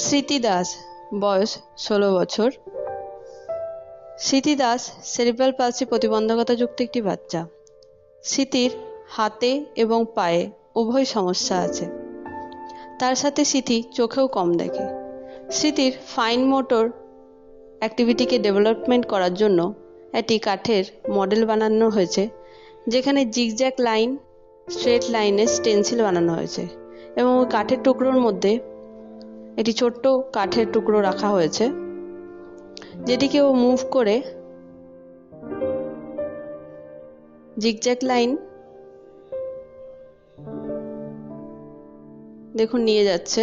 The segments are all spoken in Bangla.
স্মৃতি দাস, বয়স 16 বছর। স্মৃতি দাস সেরিব্রাল পালসি প্রতিবন্ধকতাযুক্ত একটি বাচ্চা। স্মৃতির হাতে এবং পায়ে উভয় সমস্যা আছে। তার সাথে স্মৃতি চোখেও কম দেখে। স্মৃতির ফাইন মোটর অ্যাক্টিভিটিকে ডেভেলপমেন্ট করার জন্য একটি কাঠের মডেল বানানো হয়েছে, যেখানে জিগজ্যাগ লাইন, স্ট্রেট লাইনের স্টেন্সিল বানানো হয়েছে এবং ওই কাঠের টুকরোর মধ্যে একটি ছোট্ট কাঠের টুকরো রাখা হয়েছে, যেটিকে ও মুভ করে জিগজ্যাগ লাইন দেখুন নিয়ে যাচ্ছে।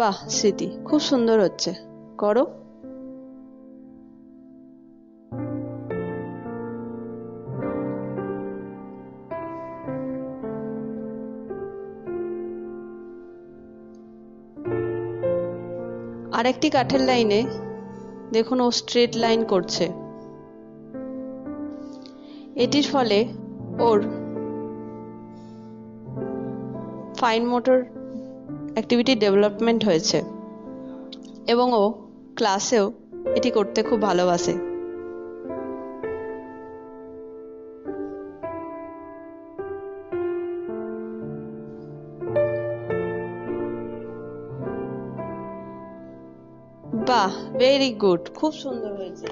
বাহ স্মৃতি, খুব সুন্দর হচ্ছে, করো। আরেকটি কাঠের লাইনে দেখুন ও স্ট্রেট লাইন করছে। এটির ফলে ওর ফাইন মোটর অ্যাক্টিভিটি ডেভেলপমেন্ট হয়েছে এবং ও ক্লাসেও এটি করতে খুব ভালোবাসে। বাহ, ভেরি গুড, খুব সুন্দর হয়েছে।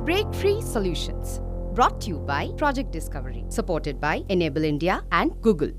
Breakfreesolutions, brought to you by Project Discovery, supported by Enable India and Google.